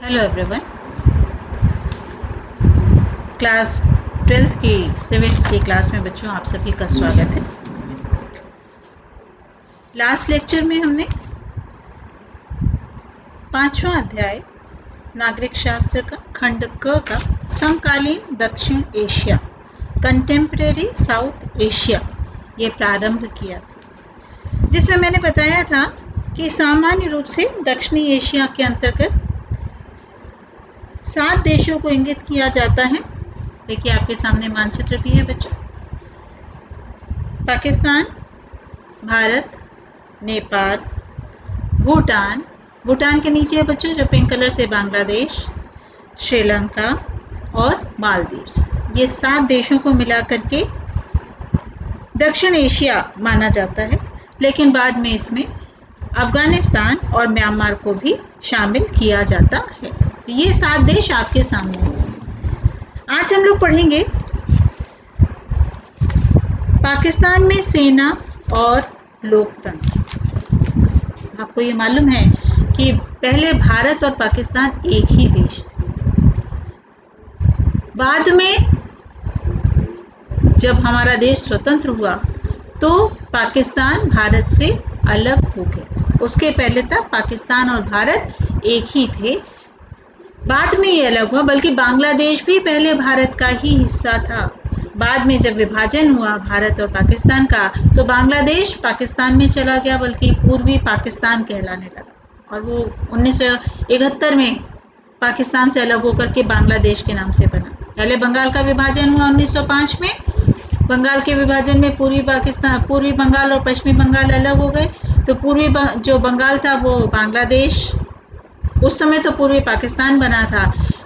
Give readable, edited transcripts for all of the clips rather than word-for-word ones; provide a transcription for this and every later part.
Hello everyone. Class 12th की civics की class में बच्चों आप सभी का स्वागत है। लास्ट लेक्चर में हमने 5वां अध्याय नागरिक शास्त्र का खंड क का समकालीन दक्षिण एशिया कंटेम्परेरी साउथ एशिया ये प्रारंभ किया था, जिसमें मैंने बताया था कि सामान्य रूप से दक्षिणी एशिया के अंतर्गत 7 देशों को इंगित किया जाता है। देखिए आपके सामने मानचित्र भी है बच्चों। पाकिस्तान, भारत, नेपाल, भूटान के नीचे है बच्चों जो पिंक कलर से बांग्लादेश, श्रीलंका और मालदीव। ये 7 देशों को मिलाकर के दक्षिण एशिया माना जाता है, लेकिन बाद में इसमें अफगानिस्तान और म्यांमार को भी शामिल किया जाता है। तो ये 7 देश आपके सामने हैं। आज हम लोग पढ़ेंगे पाकिस्तान में सेना और लोकतंत्र। आपको ये मालूम है कि पहले भारत और पाकिस्तान एक ही देश थे। बाद में जब हमारा देश स्वतंत्र हुआ तो पाकिस्तान भारत से अलग हो गया। उसके पहले तक पाकिस्तान और भारत एक ही थे। बाद में ये अलग हुआ, बल्कि बांग्लादेश भी पहले भारत का ही हिस्सा था। बाद में जब विभाजन हुआ भारत और पाकिस्तान का, तो बांग्लादेश पाकिस्तान में चला गया, बल्कि पूर्वी पाकिस्तान कहलाने लगा। और वो 1971 में पाकिस्तान से अलग होकर के बांग्लादेश के नाम से बना। पहले बंगाल का विभाजन हुआ 1905 में। बंगाल के विभाजन में पूर्वी बंगाल और पश्चिमी बंगाल अलग हो गए। तो जो बंगाल था वो बांग्लादेश, उस समय तो पूर्वी पाकिस्तान बना था,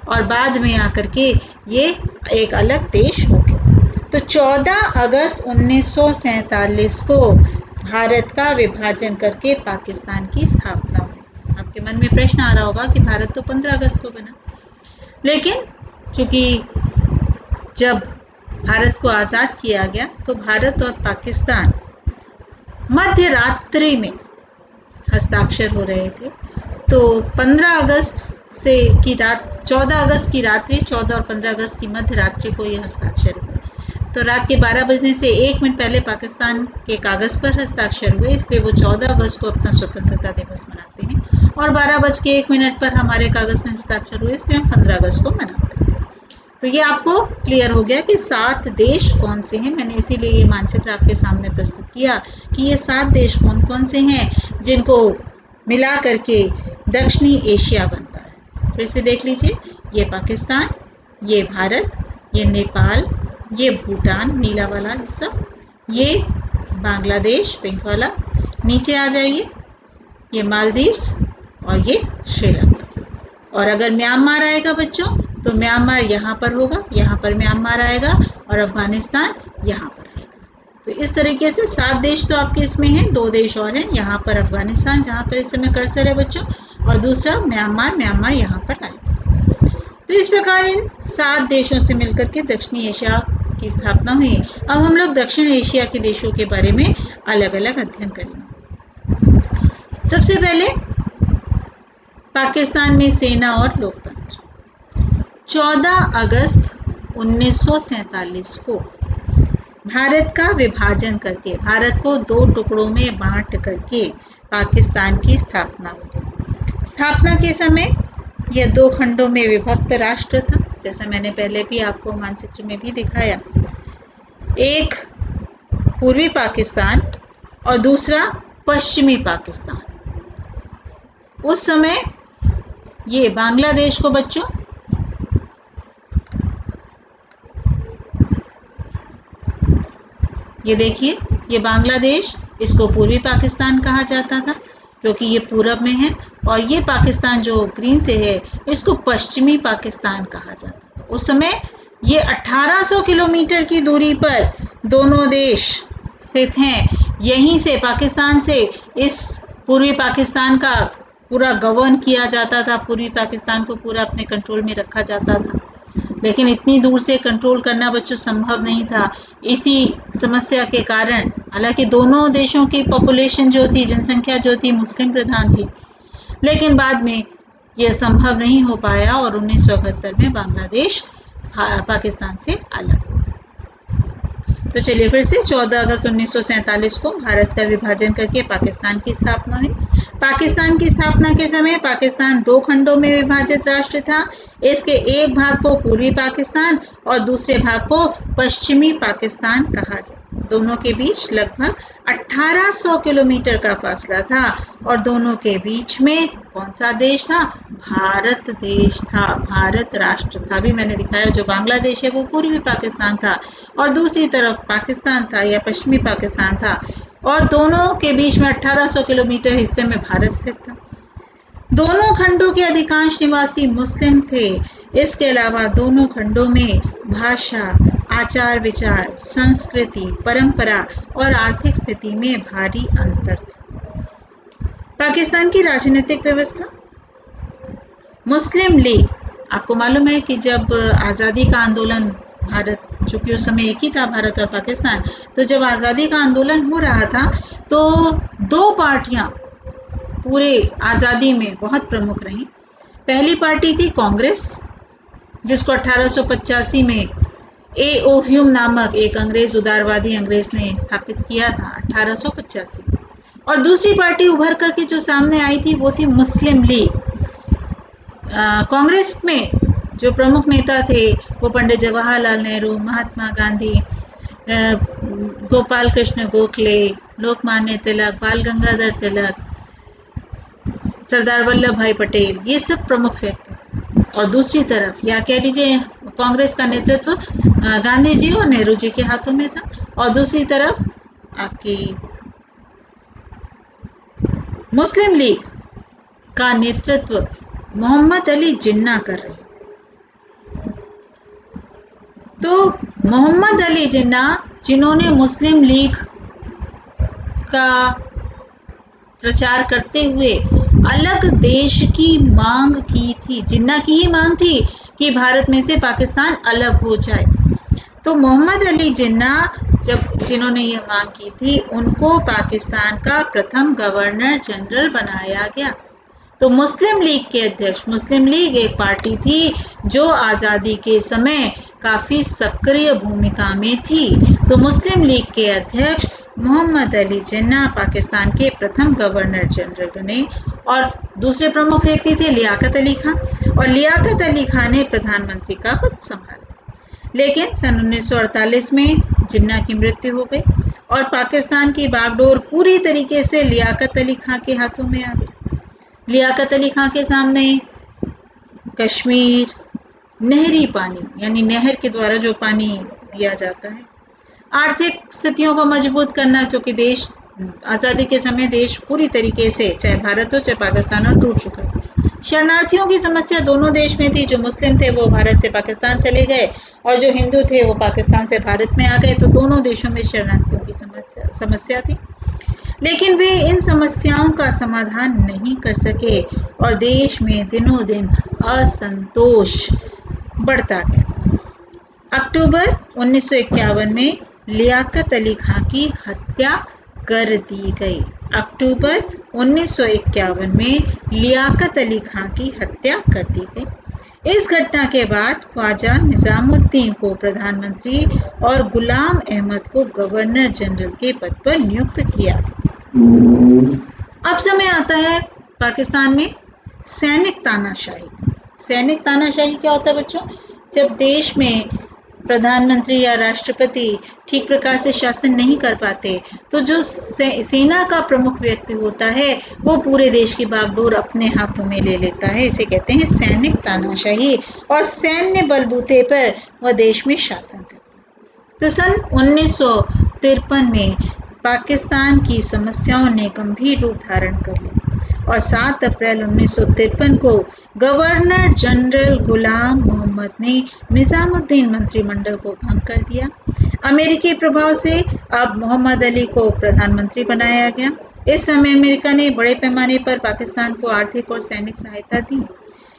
और बाद में आकर के ये एक अलग देश हो गया। तो 14 अगस्त 1947 को भारत का विभाजन करके पाकिस्तान की स्थापना हुई। आपके मन में प्रश्न आ रहा होगा कि भारत तो 15 अगस्त को बना, लेकिन चूंकि जब भारत को आज़ाद किया गया तो भारत और पाकिस्तान मध्य रात्रि में हस्ताक्षर हो रहे थे। तो 15 अगस्त से की रात 14 अगस्त की रात्रि, 14 और 15 अगस्त की मध्य रात्रि को ये हस्ताक्षर हुए। तो रात के 12 बजने से 1 मिनट पहले पाकिस्तान के कागज़ पर हस्ताक्षर हुए, इसलिए वो 14 अगस्त को अपना स्वतंत्रता दिवस मनाते हैं। और 12:01 पर हमारे कागज़ में हस्ताक्षर हुए, इसलिए हम 15 अगस्त को मनाते हैं। तो ये आपको क्लियर हो गया कि 7 देश कौन से हैं। मैंने इसीलिए ये मानचित्र आपके सामने प्रस्तुत किया कि ये 7 देश कौन कौन से हैं जिनको मिला करके दक्षिणी एशिया बनता है। फिर से देख लीजिए, ये पाकिस्तान, ये भारत, ये नेपाल, ये भूटान नीला वाला हिस्सा, ये बांग्लादेश पिंक वाला, नीचे आ जाइए ये मालदीव्स और ये श्रीलंका। और अगर म्यांमार आएगा बच्चों तो म्यांमार यहाँ पर होगा, यहाँ पर म्यांमार आएगा, और अफगानिस्तान यहाँ पर आएगा। तो इस तरीके से 7 देश तो आपके इसमें हैं। 2 देश और हैं, यहाँ पर अफगानिस्तान जहाँ पर इस समय कर्सर है बच्चों, और दूसरा म्यांमार यहाँ पर आएगा। तो इस प्रकार इन 7 देशों से मिलकर के दक्षिणी एशिया की स्थापना हुई। अब हम लोग दक्षिण एशिया के देशों के बारे में अलग अलग अध्ययन करेंगे। सबसे पहले पाकिस्तान में सेना और लोकतंत्र। 14 अगस्त 1947 को भारत का विभाजन करके, भारत को 2 टुकड़ों में बांट करके पाकिस्तान की स्थापना हुई। स्थापना के समय यह 2 खंडों में विभक्त राष्ट्र था, जैसा मैंने पहले भी आपको मानचित्र में भी दिखाया। एक पूर्वी पाकिस्तान और दूसरा पश्चिमी पाकिस्तान। उस समय ये बांग्लादेश को बच्चों ये देखिए, ये बांग्लादेश, इसको पूर्वी पाकिस्तान कहा जाता था क्योंकि ये पूरब में है, और ये पाकिस्तान जो ग्रीन से है इसको पश्चिमी पाकिस्तान कहा जाता था। उस समय ये 1800 किलोमीटर की दूरी पर दोनों देश स्थित हैं। यहीं से पाकिस्तान से इस पूर्वी पाकिस्तान का पूरा गवर्न किया जाता था, पूर्वी पाकिस्तान को पूरा अपने कंट्रोल में रखा जाता था। लेकिन इतनी दूर से कंट्रोल करना बच्चों संभव नहीं था। इसी समस्या के कारण, हालांकि दोनों देशों की पॉपुलेशन जो थी, जनसंख्या जो थी, मुस्लिम प्रधान थी, लेकिन बाद में यह संभव नहीं हो पाया और 1971 में बांग्लादेश पाकिस्तान से अलग हो गया। तो चलिए फिर से 14 अगस्त 1947 को भारत का विभाजन करके पाकिस्तान की स्थापना हुई। पाकिस्तान की स्थापना के समय पाकिस्तान 2 खंडों में विभाजित राष्ट्र था। इसके एक भाग को पूर्वी पाकिस्तान और दूसरे भाग को पश्चिमी पाकिस्तान कहा गया। दोनों के बीच लगभग 1800 किलोमीटर का फासला था और दोनों के बीच में कौन सा देश था? भारत देश था, भारत राष्ट्र था। अभी मैंने दिखाया जो बांग्लादेश है वो पूर्वी पाकिस्तान था और दूसरी तरफ पाकिस्तान था या पश्चिमी पाकिस्तान था और दोनों के बीच में 1800 किलोमीटर हिस्से में भारत स्थित था। दोनों खंडों के अधिकांश निवासी मुस्लिम थे। इसके अलावा दोनों खंडों में भाषा, आचार विचार, संस्कृति, परंपरा और आर्थिक स्थिति में भारी अंतर था। पाकिस्तान की राजनीतिक व्यवस्था, मुस्लिम लीग, आपको मालूम है कि जब आज़ादी का आंदोलन, भारत चूंकि उस समय एक ही था भारत और पाकिस्तान, तो जब आज़ादी का आंदोलन हो रहा था तो 2 पार्टियां पूरे आज़ादी में बहुत प्रमुख रहीं। पहली पार्टी थी कांग्रेस, जिसको 1885 में A.O. ह्यूम नामक एक अंग्रेज उदारवादी अंग्रेज ने स्थापित किया था 1885 में। और दूसरी पार्टी उभर करके जो सामने आई थी वो थी मुस्लिम लीग। कांग्रेस में जो प्रमुख नेता थे वो पंडित जवाहरलाल नेहरू, महात्मा गांधी, गोपाल कृष्ण गोखले, लोकमान्य तिलक, बाल गंगाधर तिलक, सरदार वल्लभ भाई पटेल, ये सब प्रमुख व्यक्ति। और दूसरी तरफ या कह लीजिए कांग्रेस का नेतृत्व गांधी जी और नेहरू जी के हाथों में था और दूसरी तरफ आपकी मुस्लिम लीग का नेतृत्व मोहम्मद अली जिन्ना कर रहे थे। तो मोहम्मद अली जिन्ना, जिन्होंने मुस्लिम लीग का प्रचार करते हुए अलग देश की मांग की थी, जिन्ना की ही मांग थी कि भारत में से पाकिस्तान अलग हो जाए। तो मोहम्मद अली जिन्ना जिन्होंने ये मांग की थी, उनको पाकिस्तान का प्रथम गवर्नर जनरल बनाया गया। तो मुस्लिम लीग के अध्यक्ष, मुस्लिम लीग एक पार्टी थी जो आज़ादी के समय काफ़ी सक्रिय भूमिका में थी। तो मुस्लिम लीग के अध्यक्ष मोहम्मद अली जिन्ना पाकिस्तान के प्रथम गवर्नर जनरल बने और दूसरे प्रमुख व्यक्ति थे लियाकत अली खान, और लियाकत अली खान ने प्रधानमंत्री का पद संभाला। लेकिन सन 1948 में जिन्ना की मृत्यु हो गई और पाकिस्तान की बागडोर पूरी तरीके से लियाकत अली खान के हाथों में आ गई। लियाकत अली खान के सामने कश्मीर नहरी पानी यानी नहर के द्वारा जो पानी दिया जाता है, आर्थिक स्थितियों को मजबूत करना, क्योंकि देश आज़ादी के समय देश पूरी तरीके से चाहे भारत हो चाहे पाकिस्तान हो टूट चुका था। शरणार्थियों की समस्या दोनों देश में थी। जो मुस्लिम थे वो भारत से पाकिस्तान चले गए और जो हिंदू थे वो पाकिस्तान से भारत में आ गए। तो दोनों देशों में शरणार्थियों की समस्या थी, लेकिन वे इन समस्याओं का समाधान नहीं कर सके और देश में दिनों दिन असंतोष बढ़ता गया। अक्टूबर 1951 में लियाकत अली खान की हत्या कर दी गई। अक्टूबर 1951 में लियाकत अली खान की हत्या कर दी गई। इस घटना के बाद ख्वाजा निजामुद्दीन को प्रधानमंत्री और गुलाम अहमद को गवर्नर जनरल के पद पर नियुक्त किया। अब समय आता है पाकिस्तान में सैनिक तानाशाही। सैनिक तानाशाही क्या होता है बच्चों? जब देश में प्रधानमंत्री या राष्ट्रपति ठीक प्रकार से शासन नहीं कर पाते तो जो सेना का प्रमुख व्यक्ति होता है वो पूरे देश की बागडोर अपने हाथों में ले लेता है। इसे कहते हैं सैनिक तानाशाही और सैन्य बलबूते पर वह देश में शासन करता है। तो सन 1953 में पाकिस्तान की समस्याओं ने गंभीर रूप धारण कर लिया और 7 अप्रैल 1953 को गवर्नर जनरल गुलाम मोहम्मद ने निजामुद्दीन मंत्रिमंडल को भंग कर दिया। अमेरिकी प्रभाव से अब मोहम्मद अली को प्रधानमंत्री बनाया गया। इस समय अमेरिका ने बड़े पैमाने पर पाकिस्तान को आर्थिक और सैनिक सहायता दी।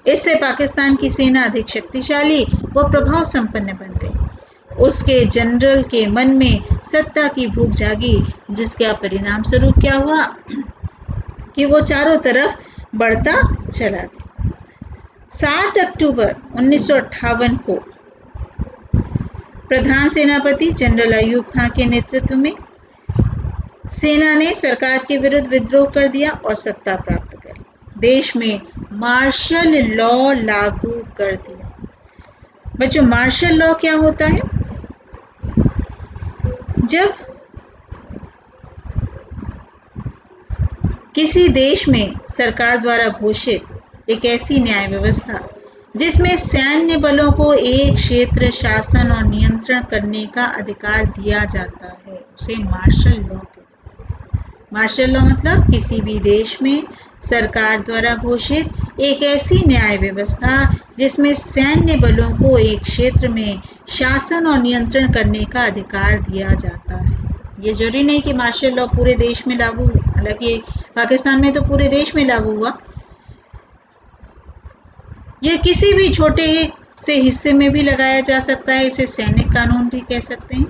इससे पाकिस्तान की सेना अधिक शक्तिशाली व प्रभाव संपन्न बन गई। उसके जनरल के मन में सत्ता की भूख जागी, जिसका परिणाम स्वरूप क्या हुआ कि वो चारों तरफ बढ़ता चला गया। 7 अक्टूबर 1958 को प्रधान सेनापति जनरल अयूब खान के नेतृत्व में सेना ने सरकार के विरुद्ध विद्रोह कर दिया और सत्ता प्राप्त कर ली। देश में मार्शल लॉ लागू कर दिया। बच्चों, मार्शल लॉ क्या होता है? जब किसी देश में सरकार द्वारा घोषित एक ऐसी न्याय व्यवस्था जिसमें सैन्य बलों को एक क्षेत्र शासन और नियंत्रण करने का अधिकार दिया जाता है, उसे मार्शल लॉ कहते हैं। मार्शल लॉ मतलब किसी भी देश में सरकार द्वारा घोषित एक ऐसी न्याय व्यवस्था जिसमें सैन्य बलों को एक क्षेत्र में शासन और नियंत्रण करने का अधिकार दिया जाता है। ये जरूरी नहीं कि मार्शल लॉ पूरे देश में लागू हो, हालांकि पाकिस्तान में तो पूरे देश में लागू हुआ। यह किसी भी छोटे से हिस्से में भी लगाया जा सकता है। इसे सैनिक कानून भी कह सकते हैं।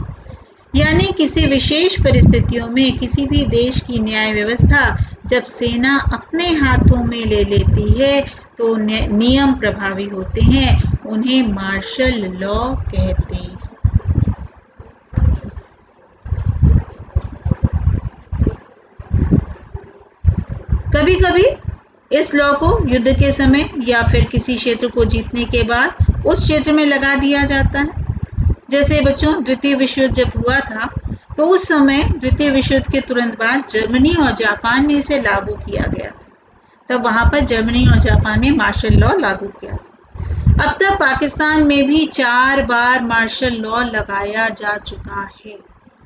यानी किसी विशेष परिस्थितियों में किसी भी देश की न्याय व्यवस्था जब सेना अपने हाथों में ले लेती है तो नियम प्रभावी होते हैं, उन्हें मार्शल लॉ कहते हैं। कभी कभी इस लॉ को युद्ध के समय या फिर किसी क्षेत्र को जीतने के बाद उस क्षेत्र में लगा दिया जाता है। जैसे बच्चों, द्वितीय विश्व युद्ध जब हुआ था तो उस समय द्वितीय विश्व युद्ध के तुरंत बाद जर्मनी और जापान में इसे लागू किया गया था। तब वहां पर जर्मनी और जापान में मार्शल लॉ लागू किया था। अब तक पाकिस्तान में भी 4 बार मार्शल लॉ लगाया जा चुका है।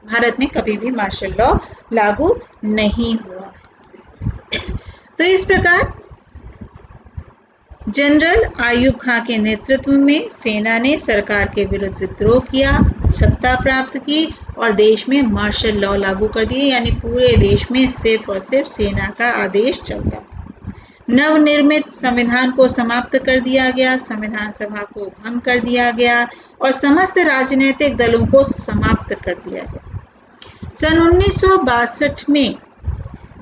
भारत में कभी भी मार्शल लॉ लागू नहीं हुआ। तो इस प्रकार जनरल अयूब खान के नेतृत्व में सेना ने सरकार के विरुद्ध विद्रोह किया, सत्ता प्राप्त की और देश में मार्शल लॉ लागू कर दिए। यानी पूरे देश में सिर्फ और सिर्फ सेना का आदेश चलता था। नवनिर्मित संविधान को समाप्त कर दिया गया, संविधान सभा को भंग कर दिया गया और समस्त राजनीतिक दलों को समाप्त कर दिया गया। सन 1962 में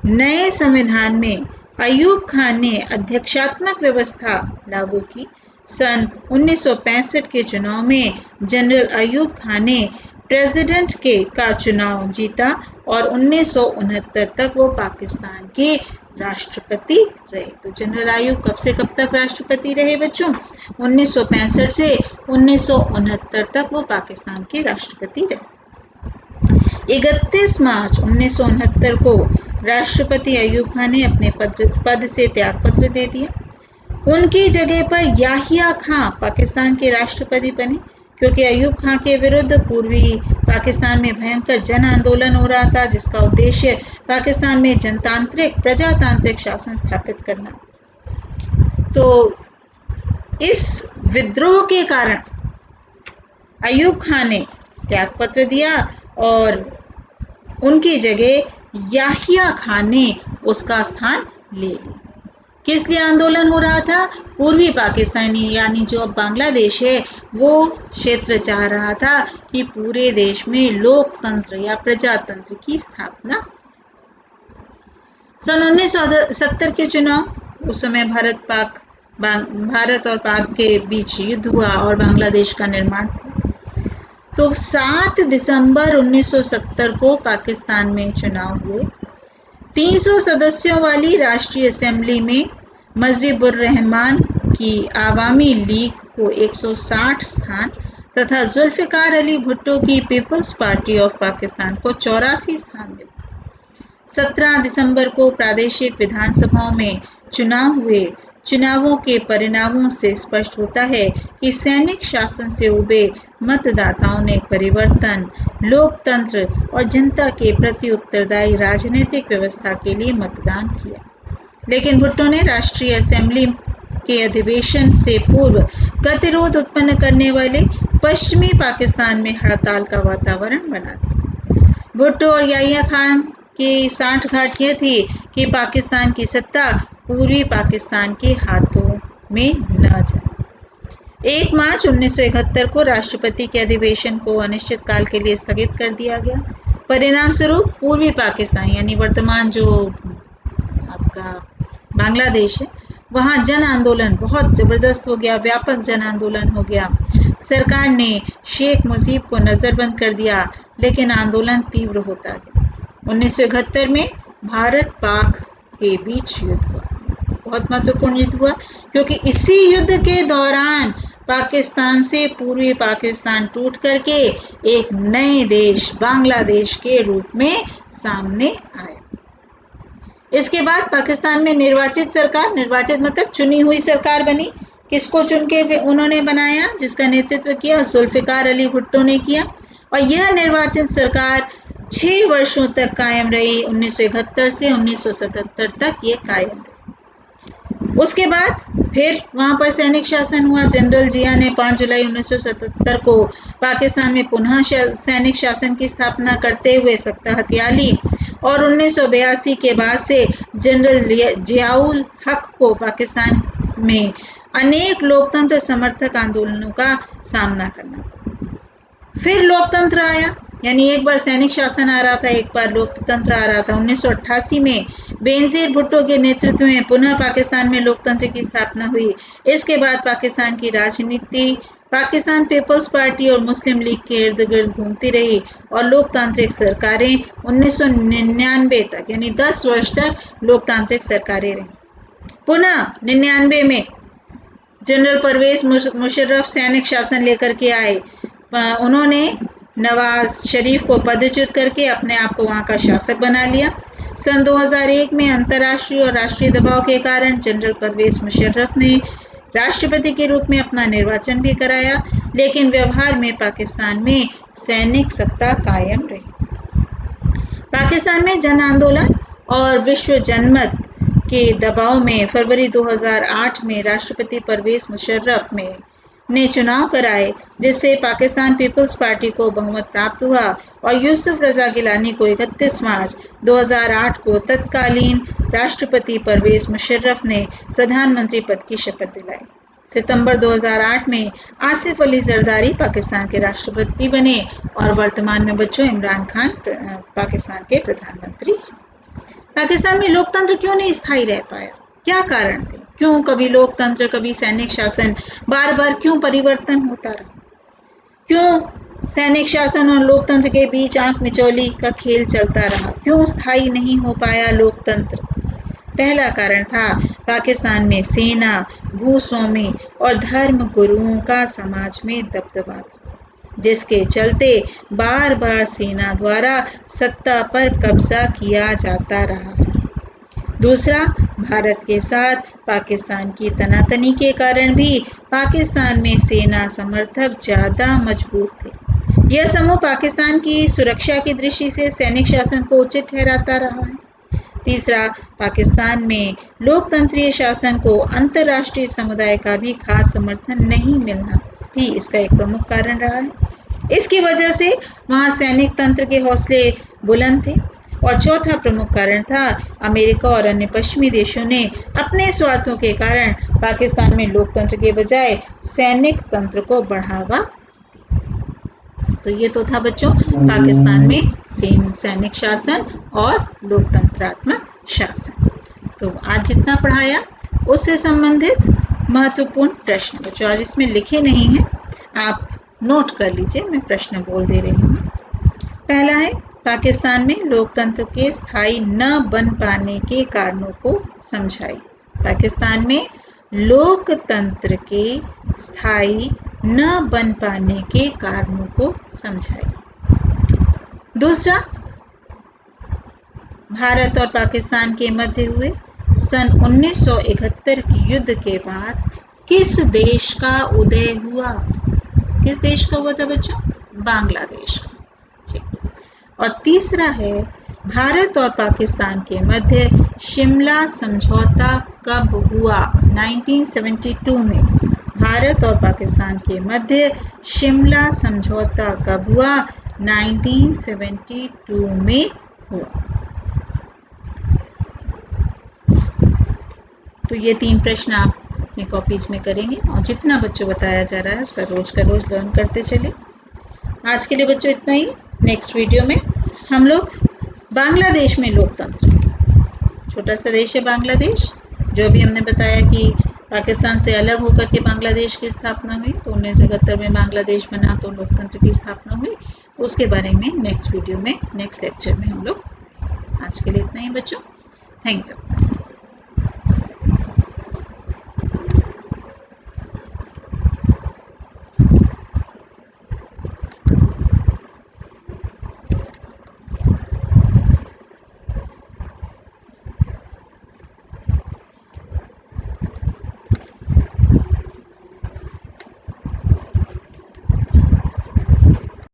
नए संविधान में अयूब खान ने अध्यक्षात्मक व्यवस्था लागू की। सन 1965 के चुनाव में जनरल अयूब खान ने प्रेसिडेंट का चुनाव जीता और 1969 तक वो पाकिस्तान के राष्ट्रपति रहे। तो जनरल अयूब कब से कब तक राष्ट्रपति रहे बच्चों? 1965 से 1969 तक वो पाकिस्तान के राष्ट्रपति रहे। 31 मार्च 1969 को राष्ट्रपति अयूब खान ने अपने पद से त्यागपत्र दे दिया। उनकी जगह पर याहिया खान पाकिस्तान के राष्ट्रपति बने, क्योंकि अयूब खान के विरुद्ध पूर्वी पाकिस्तान में भयंकर जन आंदोलन हो रहा था, जिसका उद्देश्य पाकिस्तान में जनतांत्रिक प्रजातांत्रिक शासन स्थापित करना। तो इस विद्रोह के कारण अयूब खान ने त्यागपत्र दिया और उनकी जगह याहिया खान ने उसका स्थान ले लिया। किस लिए आंदोलन हो रहा था? पूर्वी पाकिस्तानी यानी जो अब बांग्लादेश है वो क्षेत्र चाह रहा था कि पूरे देश में लोकतंत्र या प्रजातंत्र की स्थापना। सन 1970 के चुनाव, उस समय भारत और पाक के बीच युद्ध हुआ और बांग्लादेश का निर्माण हुआ। तो 7 दिसंबर 1970 को पाकिस्तान में चुनाव हुए। 300 सदस्यों वाली राष्ट्रीय असेंबली में मुजीबुर रहमान की आवामी लीग को 160 स्थान तथा जुल्फिकार अली भुट्टो की पीपल्स पार्टी ऑफ पाकिस्तान को 84 स्थान मिले। 17 दिसंबर को प्रादेशिक विधानसभाओं में चुनाव हुए। चुनावों के परिणामों से स्पष्ट होता है कि सैनिक शासन से उबे मतदाताओं ने परिवर्तन, लोकतंत्र और जनता के प्रति उत्तरदायी राजनीतिक व्यवस्था के लिए मतदान किया। लेकिन भुट्टो ने राष्ट्रीय असेंबली के अधिवेशन से पूर्व गतिरोध उत्पन्न करने वाले पश्चिमी पाकिस्तान में हड़ताल का वातावरण बना दिया। भुट्टो और याहिया खान की सांठगांठ यह थी कि पाकिस्तान की सत्ता पूर्वी पाकिस्तान के हाथों में न जाए। 1 मार्च 1971 को राष्ट्रपति के अधिवेशन को अनिश्चित काल के लिए स्थगित कर दिया गया। परिणाम स्वरूप पूर्वी पाकिस्तान यानी वर्तमान जो आपका बांग्लादेश है, वहाँ जन आंदोलन बहुत ज़बरदस्त हो गया, व्यापक जन आंदोलन हो गया। सरकार ने शेख मुजीब को नज़रबंद कर दिया, लेकिन आंदोलन तीव्र होता गया। 1971 में भारत पाक के बीच युद्ध हुआ, बहुत महत्वपूर्ण युद्ध हुआ, क्योंकि इसी युद्ध के दौरान पाकिस्तान से पूर्वी पाकिस्तान टूट करके एक नए देश बांग्लादेश के रूप में सामने आया। इसके बाद पाकिस्तान में निर्वाचित सरकार, निर्वाचित मतलब चुनी हुई सरकार बनी। किसको चुन के उन्होंने बनाया, जिसका नेतृत्व किया जुल्फिकार अली भुट्टो ने किया, और यह निर्वाचित सरकार 6 वर्षों तक कायम रही। 1971 से 1977 तक ये कायम रही। उसके बाद फिर वहाँ पर सैनिक शासन हुआ। जनरल जिया ने 5 जुलाई 1977 को पाकिस्तान में पुनः सैनिक शासन की स्थापना करते हुए सत्ता हथिया ली, और 1982 के बाद से जनरल जियाउल हक को पाकिस्तान में अनेक लोकतंत्र समर्थक आंदोलनों का सामना करना पड़ा। फिर लोकतंत्र आया, यानी एक बार सैनिक शासन आ रहा था, एक बार लोकतंत्र आ रहा था। 1988 में बेनज़ीर भुट्टो के नेतृत्व में पुनः पाकिस्तान में लोकतंत्र की स्थापना हुई। इसके बाद पाकिस्तान की राजनीति पाकिस्तान पीपल्स पार्टी और मुस्लिम लीग के इर्द गिर्द घूमती रही, और लोकतांत्रिक सरकारें 1999 तक, यानी 10 वर्ष तक लोकतांत्रिक सरकारें रहीं। पुनः 99 में जनरल परवेज मुशर्रफ सैनिक शासन लेकर के आए। उन्होंने नवाज शरीफ को पदच्युत करके अपने आप को वहाँ का शासक बना लिया। सन 2001 में अंतर्राष्ट्रीय और राष्ट्रीय दबाव के कारण जनरल परवेज मुशर्रफ ने राष्ट्रपति के रूप में अपना निर्वाचन भी कराया, लेकिन व्यवहार में पाकिस्तान में सैनिक सत्ता कायम रही। पाकिस्तान में जन आंदोलन और विश्व जनमत के दबाव में फरवरी 2008 में राष्ट्रपति परवेज मुशर्रफ ने चुनाव कराए, जिससे पाकिस्तान पीपल्स पार्टी को बहुमत प्राप्त हुआ, और यूसुफ रजा गिलानी को 31 मार्च 2008 को तत्कालीन राष्ट्रपति परवेज मुशर्रफ ने प्रधानमंत्री पद की शपथ दिलाई। सितंबर 2008 में आसिफ अली जरदारी पाकिस्तान के राष्ट्रपति बने, और वर्तमान में बच्चों इमरान खान पाकिस्तान के प्रधानमंत्री हैं। पाकिस्तान में लोकतंत्र क्यों नहीं स्थायी रह पाया, क्या कारण थे? क्यों कभी लोकतंत्र कभी सैनिक शासन, बार बार क्यों परिवर्तन होता रहा? क्यों सैनिक शासन और लोकतंत्र के बीच आंख मिचौली का खेल चलता रहा? क्यों स्थायी नहीं हो पाया लोकतंत्र? पहला कारण था पाकिस्तान में सेना, भूस्वामी और धर्म गुरुओं का समाज में दबदबा था, जिसके चलते बार बार सेना द्वारा सत्ता पर कब्जा किया जाता रहा है। दूसरा, भारत के साथ पाकिस्तान की तनातनी के कारण भी पाकिस्तान में सेना समर्थक ज़्यादा मजबूत थे। यह समूह पाकिस्तान की सुरक्षा की दृष्टि से सैनिक शासन को उचित ठहराता रहा है। तीसरा, पाकिस्तान में लोकतंत्रीय शासन को अंतर्राष्ट्रीय समुदाय का भी खास समर्थन नहीं मिलना भी इसका एक प्रमुख कारण रहा है। इसकी वजह से वहाँ सैनिक तंत्र के हौसले बुलंद थे। और चौथा प्रमुख कारण था अमेरिका और अन्य पश्चिमी देशों ने अपने स्वार्थों के कारण पाकिस्तान में लोकतंत्र के बजाय सैनिक तंत्र को बढ़ावा दिया। तो ये तो था बच्चों पाकिस्तान में सैनिक शासन और लोकतंत्रात्मक शासन। तो आज जितना पढ़ाया उससे संबंधित महत्वपूर्ण प्रश्न बच्चों आज इसमें लिखे नहीं हैं, आप नोट कर लीजिए, मैं प्रश्न बोल दे रही हूँ। पहला है, पाकिस्तान में लोकतंत्र के स्थायी न बन पाने के कारणों को समझाइए। पाकिस्तान में लोकतंत्र के स्थायी न बन पाने के कारणों को समझाइए। दूसरा, भारत और पाकिस्तान के मध्य हुए सन 1971 के युद्ध के बाद किस देश का उदय हुआ? किस देश का हुआ था बच्चों? बांग्लादेश का। और तीसरा है, भारत और पाकिस्तान के मध्य शिमला समझौता कब हुआ? 1972 में भारत और पाकिस्तान के मध्य शिमला समझौता कब हुआ? 1972 में हुआ। तो ये 3 प्रश्न आप अपनी कॉपीज में करेंगे, और जितना बच्चों बताया जा रहा है उसका रोज का रोज लर्न करते चले। आज के लिए बच्चों इतना ही। नेक्स्ट वीडियो में हम लोग बांग्लादेश में लोकतंत्र, छोटा सा देश है बांग्लादेश, जो अभी हमने बताया कि पाकिस्तान से अलग होकर के बांग्लादेश की स्थापना हुई, तो 1971 में बांग्लादेश बना तो लोकतंत्र की स्थापना हुई, उसके बारे में नेक्स्ट वीडियो में, नेक्स्ट लेक्चर में हम लोग। आज के लिए इतना ही बच्चों, थैंक यू।